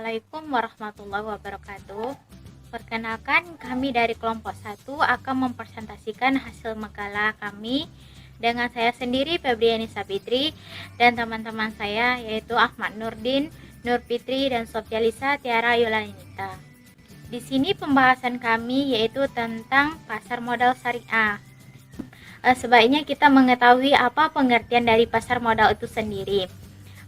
Assalamualaikum warahmatullahi wabarakatuh. Perkenalkan, kami dari kelompok 1 akan mempresentasikan hasil makalah kami dengan saya sendiri Febriani Sapitri dan teman-teman saya yaitu Ahmad Nurdin, Nur Fitri, dan Sofialisa Tiara Yolanita. Di sini pembahasan kami yaitu tentang pasar modal syariah. Sebaiknya kita mengetahui apa pengertian dari pasar modal itu sendiri.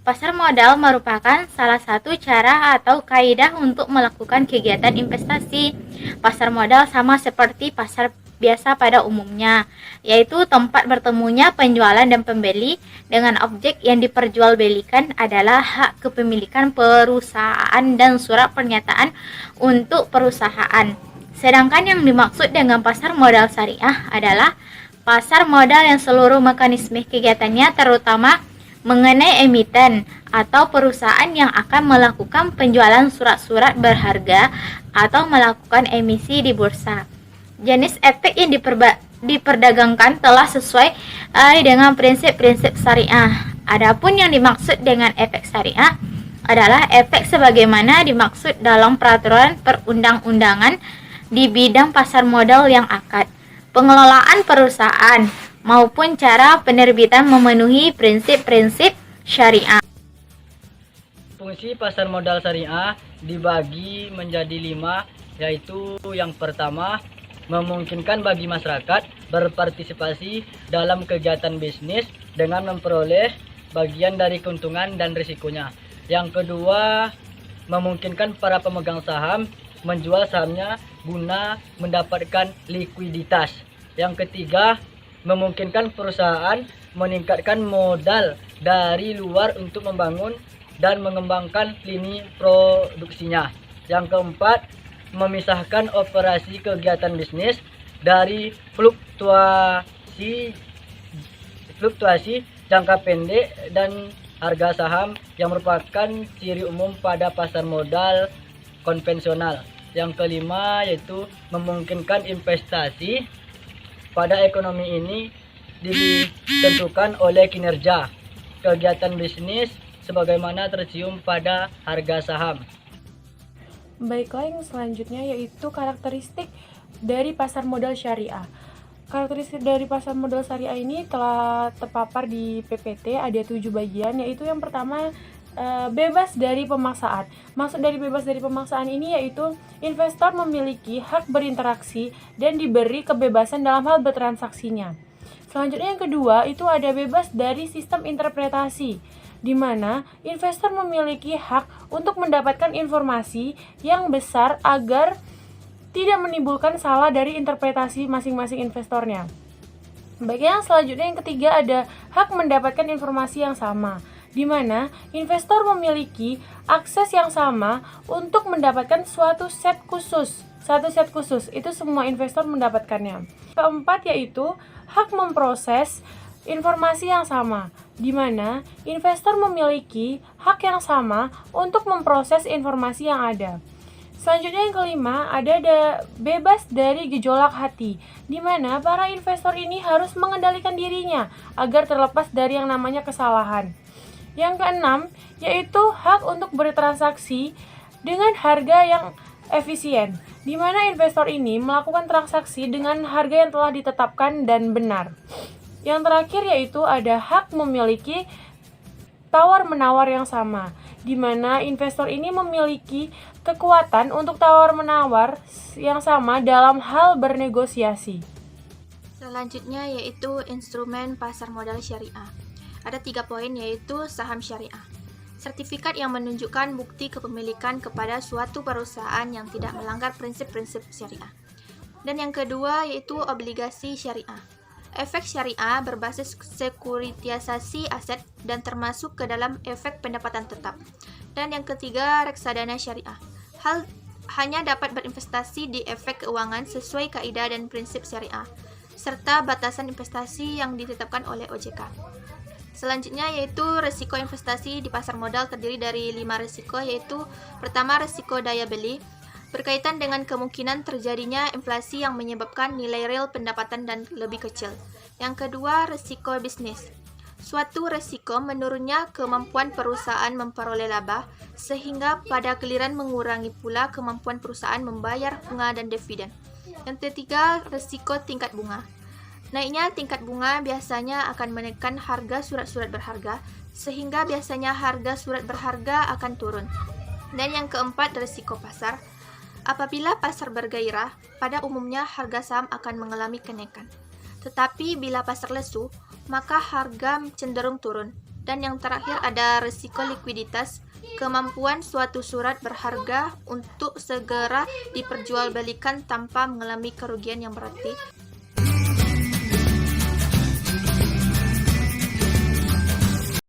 Pasar modal merupakan salah satu cara atau kaidah untuk melakukan kegiatan investasi. Pasar modal sama seperti pasar biasa pada umumnya, yaitu tempat bertemunya penjualan dan pembeli dengan objek yang diperjualbelikan adalah hak kepemilikan perusahaan dan surat pernyataan untuk perusahaan. Sedangkan yang dimaksud dengan pasar modal syariah adalah pasar modal yang seluruh mekanisme kegiatannya terutama mengenai emiten atau perusahaan yang akan melakukan penjualan surat-surat berharga atau melakukan emisi di bursa. Jenis efek yang diperdagangkan telah sesuai dengan prinsip-prinsip syariah. Adapun yang dimaksud dengan efek syariah adalah efek sebagaimana dimaksud dalam peraturan perundang-undangan di bidang pasar modal yang akad, pengelolaan perusahaan, maupun cara penerbitan memenuhi prinsip-prinsip syariah. Fungsi pasar modal syariah dibagi menjadi 5, yaitu yang pertama, memungkinkan bagi masyarakat berpartisipasi dalam kegiatan bisnis dengan memperoleh bagian dari keuntungan dan risikonya. Yang kedua, memungkinkan para pemegang saham menjual sahamnya guna mendapatkan likuiditas. Yang ketiga, memungkinkan perusahaan meningkatkan modal dari luar untuk membangun dan mengembangkan lini produksinya. Yang keempat, memisahkan operasi kegiatan bisnis dari fluktuasi jangka pendek dan harga saham yang merupakan ciri umum pada pasar modal konvensional. Yang kelima, yaitu memungkinkan investasi pada ekonomi ini ditentukan oleh kinerja kegiatan bisnis sebagaimana tercium pada harga saham. Baiklah, yang selanjutnya yaitu karakteristik dari pasar modal syariah. Karakteristik dari pasar modal syariah ini telah terpapar di PPT, ada 7 bagian, yaitu yang pertama, bebas dari pemaksaan. Maksud dari bebas dari pemaksaan ini yaitu investor memiliki hak berinteraksi dan diberi kebebasan dalam hal bertransaksinya. Selanjutnya yang kedua itu ada bebas dari sistem interpretasi, di mana investor memiliki hak untuk mendapatkan informasi yang besar agar tidak menimbulkan salah dari interpretasi masing-masing investornya. Baik, yang selanjutnya yang ketiga ada hak mendapatkan informasi yang sama, di mana investor memiliki akses yang sama untuk mendapatkan suatu set khusus. Itu semua investor mendapatkannya. Keempat yaitu hak memproses informasi yang sama, di mana investor memiliki hak yang sama untuk memproses informasi yang ada. Selanjutnya yang kelima ada bebas dari gejolak hati, di mana para investor ini harus mengendalikan dirinya agar terlepas dari yang namanya kesalahan. Yang keenam yaitu hak untuk bertransaksi dengan harga yang efisien, di mana investor ini melakukan transaksi dengan harga yang telah ditetapkan dan benar. Yang terakhir yaitu ada hak memiliki tawar-menawar yang sama, di mana investor ini memiliki kekuatan untuk tawar-menawar yang sama dalam hal bernegosiasi. Selanjutnya yaitu instrumen pasar modal syariah. Ada 3 poin yaitu saham syariah, sertifikat yang menunjukkan bukti kepemilikan kepada suatu perusahaan yang tidak melanggar prinsip-prinsip syariah. Dan yang kedua yaitu obligasi syariah. Efek syariah berbasis sekuritisasi aset dan termasuk ke dalam efek pendapatan tetap. Dan yang ketiga reksadana syariah. Hanya dapat berinvestasi di efek keuangan sesuai kaidah dan prinsip syariah, serta batasan investasi yang ditetapkan oleh OJK. Selanjutnya yaitu risiko investasi di pasar modal terdiri dari 5 risiko, yaitu pertama risiko daya beli, berkaitan dengan kemungkinan terjadinya inflasi yang menyebabkan nilai real pendapatan dan lebih kecil. Yang kedua risiko bisnis, Suatu resiko menurunnya kemampuan perusahaan memperoleh laba, sehingga pada giliran mengurangi pula kemampuan perusahaan membayar bunga dan dividen. Yang ketiga, resiko tingkat bunga. Naiknya tingkat bunga biasanya akan menekan harga surat-surat berharga, sehingga biasanya harga surat berharga akan turun. Dan yang keempat, resiko pasar. Apabila pasar bergairah, pada umumnya harga saham akan mengalami kenaikan. Tetapi bila pasar lesu, maka harga cenderung turun. Dan yang terakhir ada risiko likuiditas, kemampuan suatu surat berharga untuk segera diperjualbelikan tanpa mengalami kerugian yang berarti.